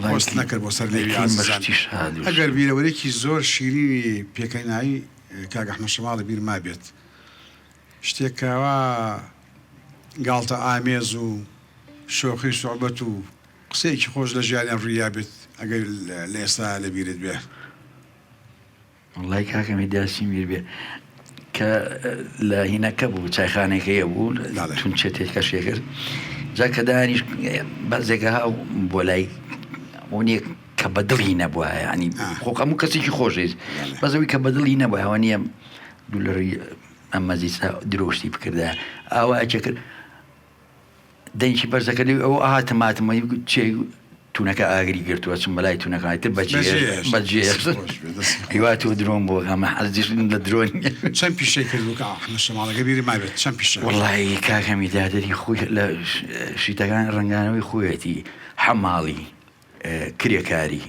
پۆست نەکرد بۆ سەر لێوی ئازیزان ئەگەر بیرەوەرێکی زۆر شیرینی پێکەینایی کاک ئەحمەد شەماڵی بیر ما بێت شتێکەوە گاڵتە ئامێز و شۆخی سوحبەت و قسەیەکی خۆش لە ژیانیان ڕوویا بێت ئەگەر لە ئێستا لەبیرت بێ وڵای کاکەمی داسی میر بێ کە لە هینەکە بوو چایخانێکەیە بوو تونچێتێکە شێ کرد جا کە دانیش بەزێکە هاو بۆ لای ئەوەیە کە بەدڵی نەبووە ینی خۆ هەموو کەسێکی خۆشێت بەزەوی کە بەدڵی نەبووە ئەوە نییە دوولەڕی ئەم مەزیسا درۆشتی بکردە ئاوا ئەچە کرد دەنگی بەرزەکە لێ ئەوە ئاهاتەماتمەی چێ تونەکە ئاگری گرتووە چم بەلای تونەکانتر بەجێ هیوات و درۆن بۆ ئەمە حەزیش لە درۆن چەند پیشەی کردو کە ئەحمەد شەماڵەکە بیری ما بێت چەند پیشە وەڵی کاکەمی دادەری خۆی لە شیتەکان ڕنگانەوەی خۆیەتی حەماڵی کرێکاری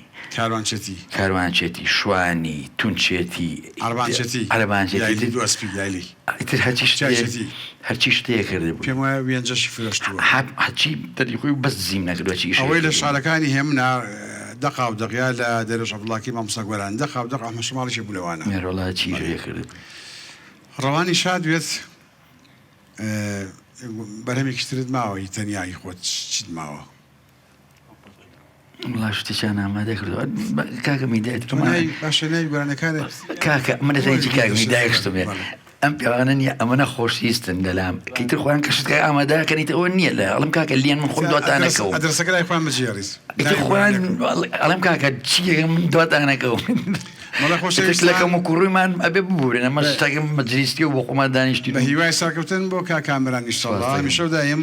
کاروانچێتی شوانی تونچێتی عەرەبانچێتی دووەسپی یالی هەرچی شتەیە کرده بوو پێم وایە وێنجەشی فرۆشتووە هەرچی دەری خۆی بەس زیم نەکردوە چی ئەوەی لە شارەکانی هێمنا دەقا و دەقیا لە دەرێژ عەبدوڵڵاکی مامۆستا گۆران دەقا و دەق ئەحمەد شەماڵیشی بوو لەوانە مێرۆڵا چی کرد ڕەوانی شاد وێت بەرهەمێکی ترت ماوەی تەنیایی خۆت چیت ماوە وڵا شتێکیان ئامادە کردووە کاکە میدایەت باشە ناوی گۆرانەکانت کاکە منەتەنجی کاکە میدایەکشتمێ ئەم پیاوانە نییە ئەمەە خۆشویستن لەلام کەیتر خۆیان کە شتەکە ئامادەکەنیت ئەوە نییە لە ئەڵم کاکە لیان من خۆم دواتانەکەەوە ئەدرسەکە لای خۆیان بەجێڕیز خۆیان ئەڵم کاکە چیە من دواتانەکەەوە لەکەم و کوڕوویمان ئەبێ ببورێن ئەمە شتاکە مەجلیستی و بۆ خۆمان دانیشتی بە هیوای ساکەوتن بۆ کاکامران ئینشەڵڵا هەمیشە دایم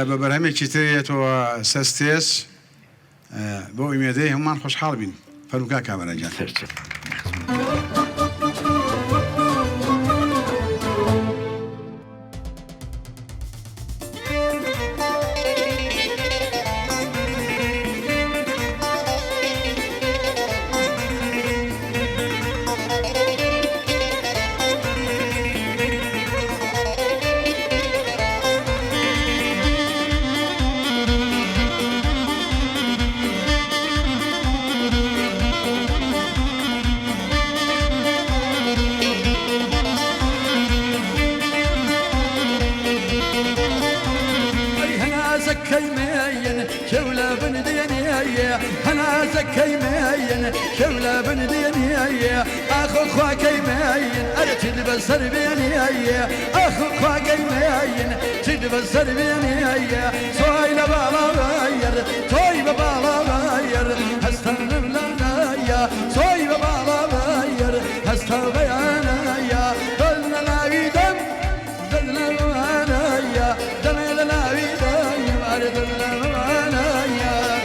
بە بەرهەمێکی ترێتەوە سەستێس بۆ ئیمێدەی هەمومان خۆشحاڵ بین فەرموو کاکامران جان شولا بنديني اخو خواكي ماين ارتي البصر بيني اخو خواكي ماين تجيب البصر بيني صايل بالا غير طيب بالا غير هستغرب لنا يا صايب بالا غير هستغرب انا يا ضلنا لا يدم ضلنا انا يا ضلنا لا يدم ضلنا انا يا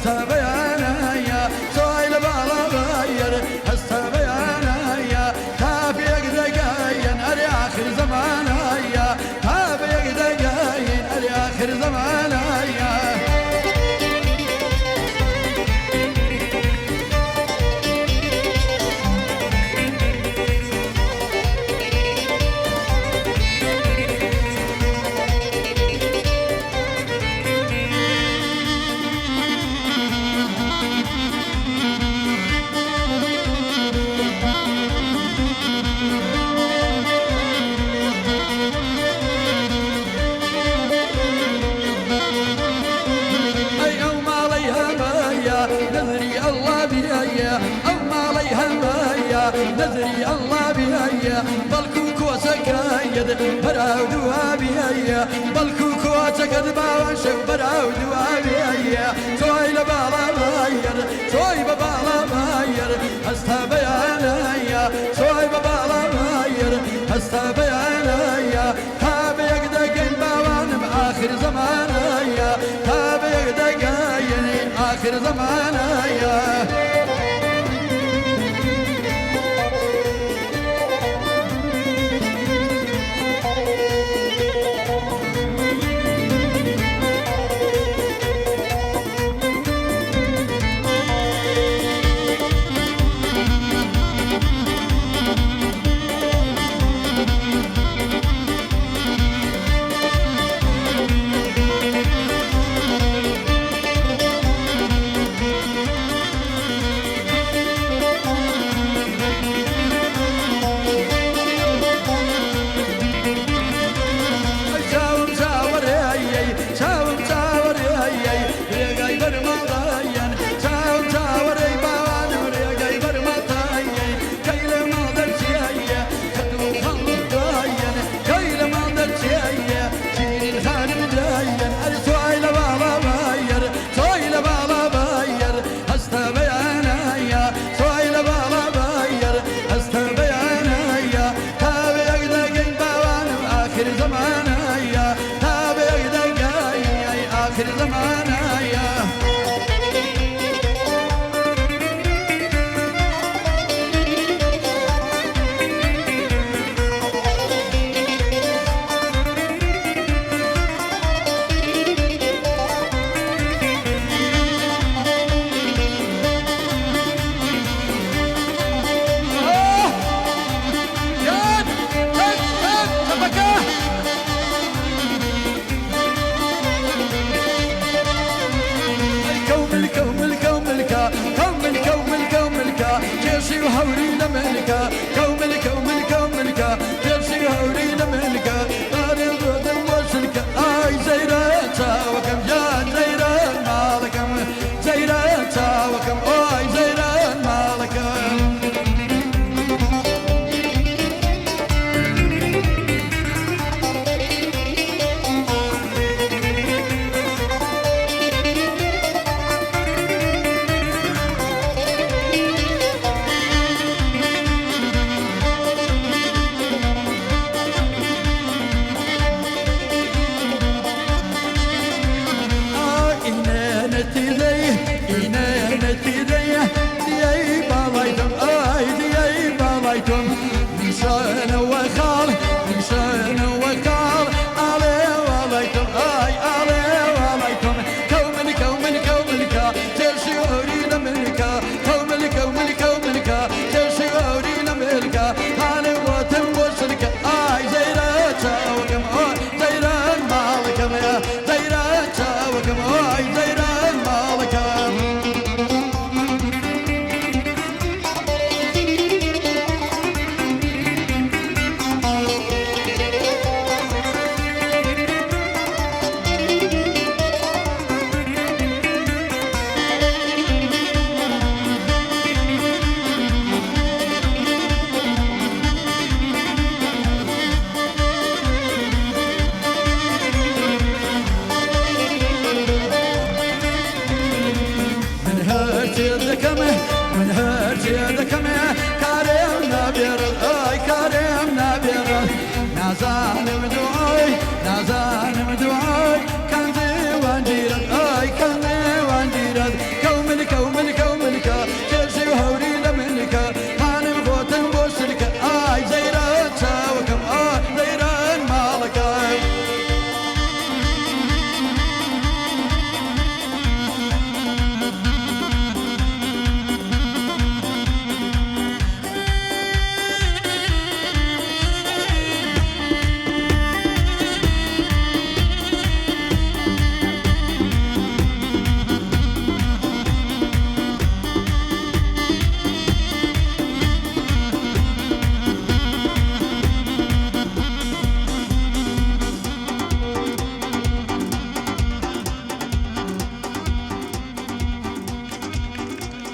هستا بيانا سويل بالا غير هستا بيانا تابيك دقايا اري اخر زمانا تابيك دقايا بەڵکو کۆچەکەیت بەراو دوابیە بەڵکو کۆچەکەت باوان شەو بەراو دوابیە تۆی لە باڵا بایر تۆی بە باڵا بایر هەستا بەیانایە تۆی بە باڵا بایر هەستا بەیانایە تا بەیەک دەگەین باوانم آخر زمانایە تا بەیەک دەگەین آخر زمانایە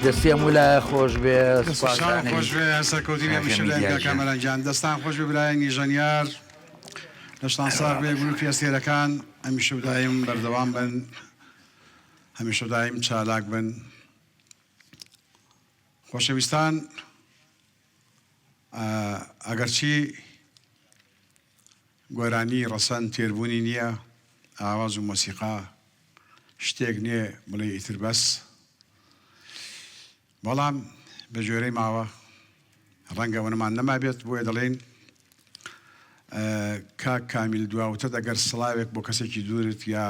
دەستێم ولا خۆش بێ خۆش بێ سەرکەوتنی هەمیشە لای کامەرانجان دەستان خۆش بێ برایەنی ژەنیار لەشتان ساغ بێ گروپی ئەستێرەکان هەمیشە دایم بەردەوام بن هەمیشە دایم چالاک بن خۆشەویستان ئەگەرچی گۆرانی ڕەسەن تێربوونی نییە ئاواز و مۆسیقا شتێک نییە بڵێ ئیتر بەس بەڵام بە ژێرەی ماوە ڕەنگە وەنەمان نەما بێت بۆیە دەڵێن کاک کامیل دواوتە دەگەر سڵاوێک بۆ کەسێکی دوورت یا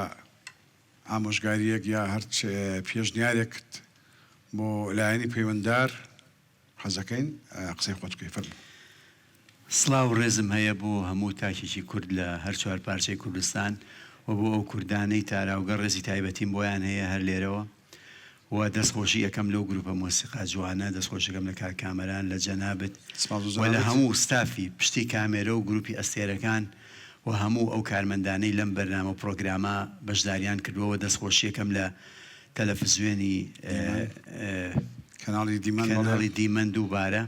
ئامۆژگاریەک یا هەر پێشنیارێکت بۆ لایەنی پەیوەنددار حەزەکەین قسەی خۆت بکەی فەرموو. سڵاو ڕێزم هەیە بۆ هەموو تاکێکی کورد لە هەر چوار پارچەی کوردستان و بۆ ئەو کوردانەی تاراوگە ڕێزی تایبەتیم بۆیان هەیە هەر لێرەوە و دەستخۆشی یەکەم لەو گروپە مۆسیقا جوانە دەستخۆشەکەم لە کار کامەران لە جەنابەت و لە هەموو ستافی پشتی کامێرە و گروپی ئەستێرەکان و هەموو ئەو کارمەندانەی لەم بەرنامە پرۆگرامە بەشداریان کردووەوە دەستخۆشیەکەم لە تەلەڤیزیۆنی کەناڵی دیمەن دووبارە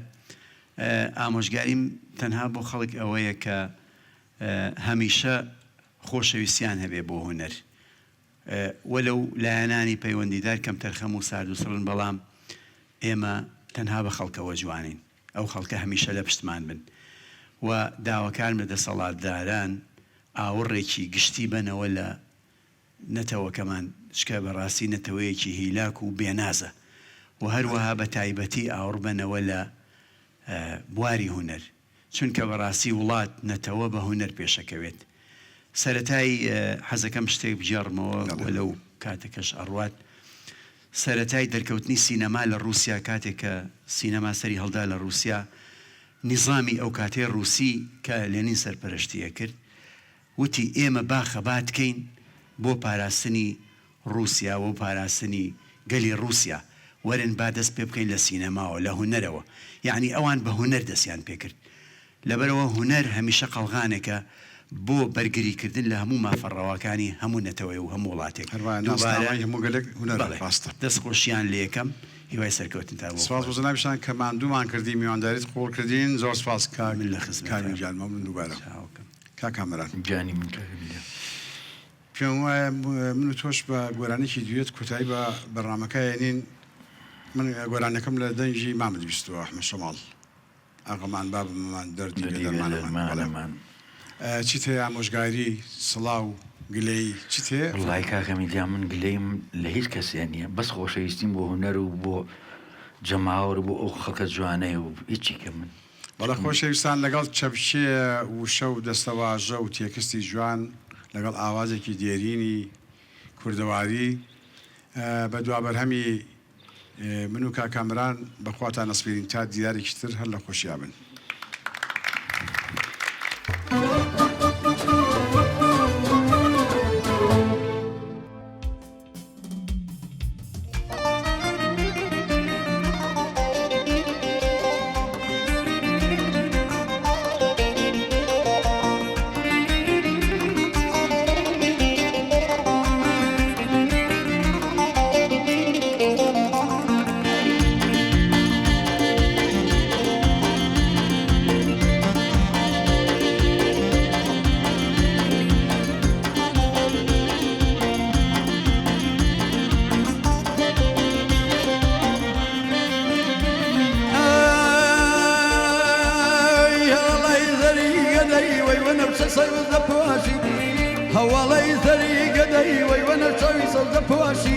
ئامۆژگاریم تەنها بۆ خەڵک ئەوەیە کە هەمیشە خۆشەویستیان هەبێ بۆ هونەر وەلەو لایەنانی پەیوەندیدار کەم تەرخەم و سارد و سڕن بەڵام ئێمە تەنها بە خەڵکەوە جوانین ئەو خەڵکە هەمیشە لە پشتمان بن و داواکارم لە دەسەڵاتداران ئاوەڕێکی گشتی بنەوە لە نەتەوەکەمان شکە بەڕاستی نەتەوەیەکی هیلاک و بێنازە و هەروەها بە تایبەتی ئاوڕ بنەوە لە بواری هونەر چونکە بەڕاستی وڵات نەتەوە بە هونەر پێشەکەوێت سەرەتای حەزەکەم شتێک بجێڕمەوە لەو کاتێکەش ئەڕوات سەرەتای دەرکەوتنی سینەما لە رووسیا کاتێک کە سینەما سەری هەڵدا لە رووسیا نیزامی ئەو کاتێ رووسی کە لێنین سەرپەرشتیە کرد وتی ئێمە باخەبات بکەین بۆ پاراستنی رووسیا و پاراستنی گەلی رووسیا وەرن با دەست پێ بکەین لە سینەماوە لە هونەرەوە یعنی ئەوان بە هونەر دەستیان پێکرد لەبەرەوە هونەر هەمیشە قەڵغانێکە بۆ بەرگریکردن لە هەموو مافەڕەوەکانی هەموو نەتەوەی و هەموو وڵاتێک دەستخۆشییان لە یەکەم هیوای سەرکەوتن تا سپاس بۆ جەنابیشان کە ماندوومان کردی میوانداریت قوڵ کردین زۆر سپاس من لە خزمەتتان جان مەمنون دووبارە کا کامەران جانی من پێم وایە من و تۆش بە گۆرانێکی دوێت کوتایی بە بەڕامەکەیێنین من گۆرانەکەم لە دەنجی مامد بیستوە ئەحمەد شەماڵ ئاغامان بابمان دەردی دەرمانەمان چیت هەیە ئامۆژگاری سڵاو گلەی چیت هەیە؟ وڵای کاکەمیدیا من گلەیم لە هیچ کەسێ نییە بەس خۆشەویستیم بۆ هونەر و بۆ جەماوەڕ بۆ ئەو خەڵکە جوانەیە و هیچی کە من بەڵە خۆشەویستان لەگەڵ چەپشێ وشە و دەستەواژە و تێکستی جوان لەگەڵ ئاوازێکی دێرینی کوردەواری بە دوابەرهەمی من و کاکامران بەخواتان نەسپێرین تا دیارێکی تر هەر لە خۆشییا بن. هەواڵی زەری گەدەی وەی وەنە چاوی سەوزە پۆشی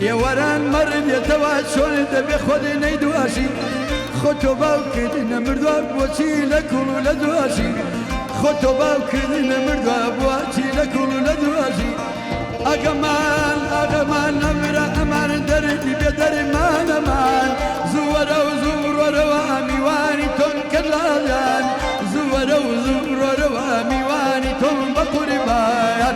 ئێوەران مەڕێتەوە چۆن دەبێ خۆت نەیدواشی خۆتۆ باوکردنە مردووە بۆچی لە کوڵ و لە دواشی خۆتۆ باوکردنە مردووە بۆچی لە کوڵ و لە دواشی ئەگەمان نەورە ئەمان دەردی بێ دەرمانەمان زووەرە و زوورۆرەوە میوانی تۆم کردلایان زووەرە و زوورۆرەوە میوانی تۆم بە قوربان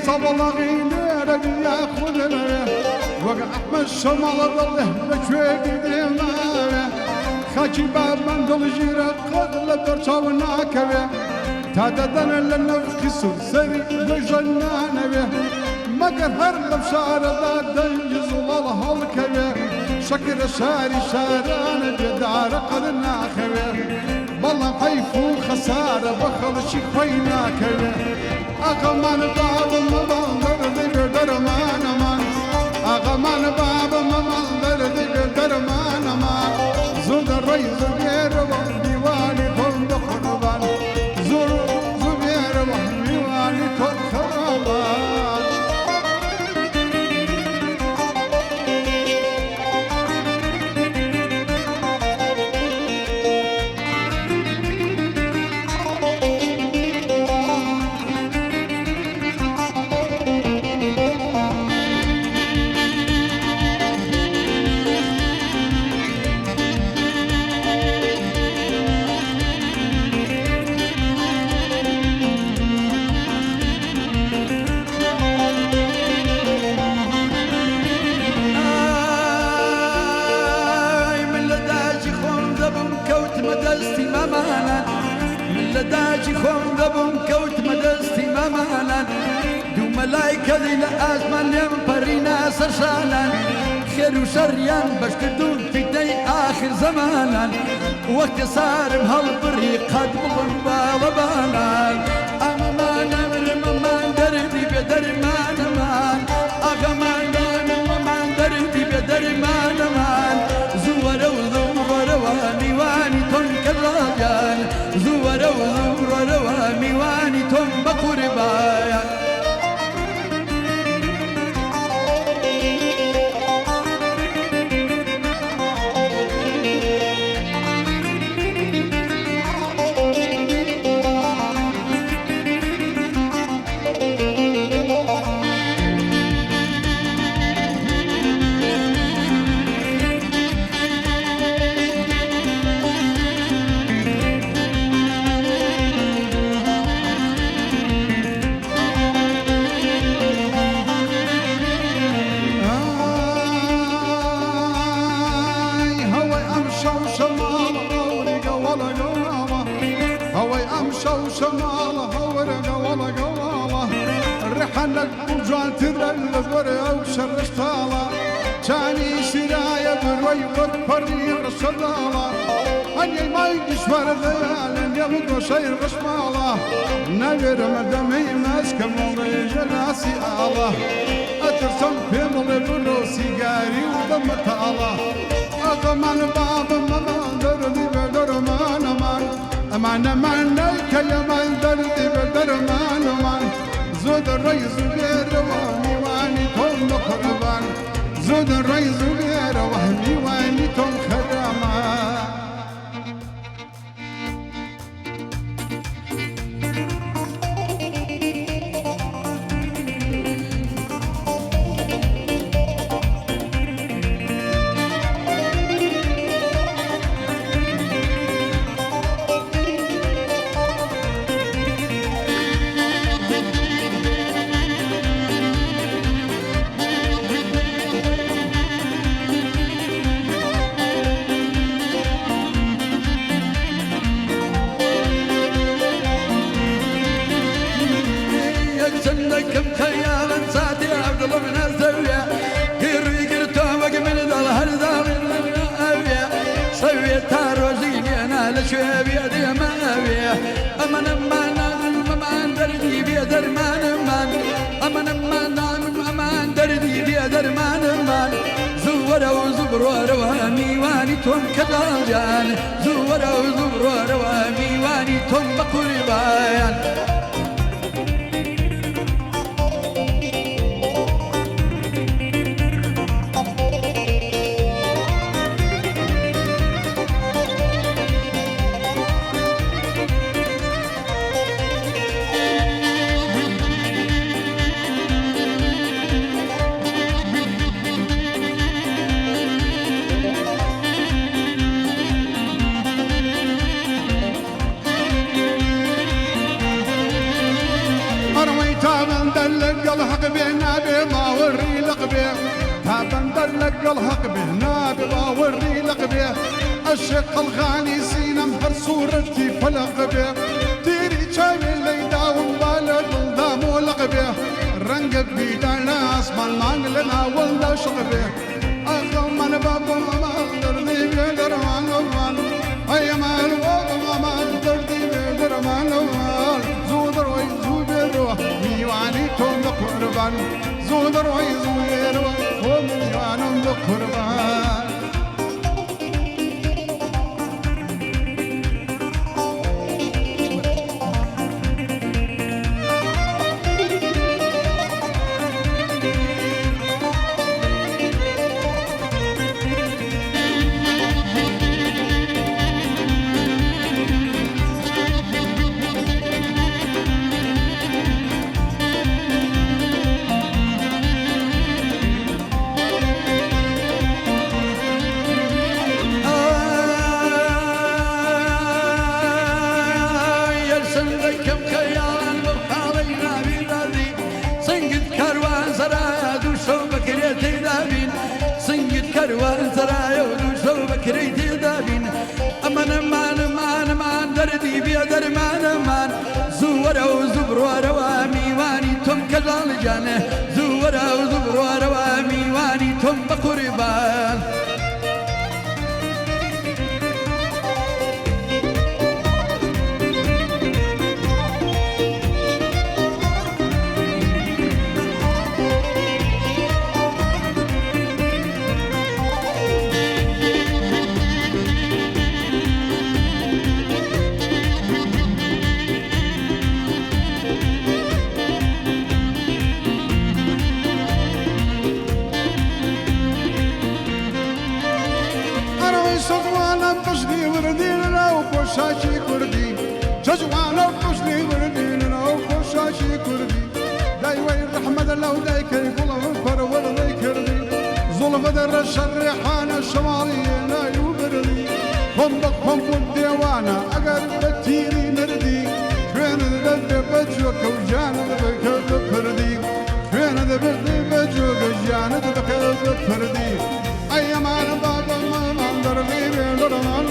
صبلغين ربي ياخذنا وقع أحمد شمال ضله بشوي قديمه خاكي باب من دل جيرة قدل برشاونا كبه تاددن لنفخ سرسري بجنان به مگر هر لبشار دا دنجز الله الكبه شكر شاري شاران بدار قدنا كبه بالله حيفو خسارة بخل شكوينا كبه أغمان باب مبالر دي درمان مان أغمان باب مبالر دي درمان مان زود الرئيس غير ديواني كل قربان زور زبير ديواني كل خرابان لداجي خون دبم كوت مدستي مامانا دو ملايكة دي لأزمان يم برينا سرشانا خير وشريان باش كردون في دي آخر زمانا وقت صار بهالبري قد بغن بالبانا أما ما نمر ممان دردي بدر ما نمان أغما نمر ممان دردي بدر ما نمان زورو زورو واني واني تنك الراجان زورو زورو واني واني تن بقربايا شمال هورق ولا قواله رحلك وجان ترل برا وشر شطاله جاني سرايا بروي والبري رشداله اني ما يجيش ورد يبدو شيء رشماله نغير مدمي ماسك مولي جلاسي الله اترسم في مولي بروسي قاري ودم تاله اضمن باب ممان دردي بدرمان مان امان امان لك يا مان دردي بدرمان مان زود الرئيس غير وهمي واني تم قربان زود الرئيس غير وهمي واني تم خرامان كم خيالا ساعتي عبد الله من الزاوية قيري قرتومك من ظهر ذاوي الأوية سوية تاروزيني أنا لشوية بيدي ماوية أمان أمان أمان دردي بيدر مان أمان أمان أمان أمان دردي بيدر مان أمان زورا وزبرا روامي واني توم كداجان زورا وزبرا روامي واني توم بقربان لقبه تابندر لقل هقبه نابي باوري لقبه الشق الغاني سينم هر صورتي فلقبه تيري شاوي ليدا ومبالغ الدام ولقبه رنق بيدانا اسمان مانلنا ولا شقبه اخو من بابا ما درني بيدر مان اي مال وما ما درني بيدر مان زودر وي زودر ميواني توم قربان زودر وي زودر وميوانم قربان كروان سرايا ودوشو بكريتي دابين امان امان امان امان دردي بيدر مان امان زورا وزبروا روامي واني تم كجال جانه زورا وزبروا روامي واني تم بقربان شاشي كردي جزوانا وقشني وردينا وشاشي كردي داي وين رحمة لو دايك يقول فرور ذيكردي ظلم در الشريحان الشمالية لا يبردي هم بقهم والديوانا اقر بتيري نردي فين ذبد بجوك وجان ذبك بفردي فين ذبد بجوك وجان ذبك بفردي ايمان بابا ما منظر لي بيدرمان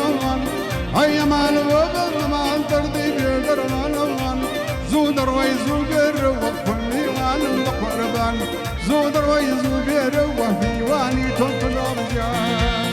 هيا مال وبر مال تردي بيدر مال زودر ويزوبر وكل وان بقربان زودر ويزوبر وفي واني تنقل الرجال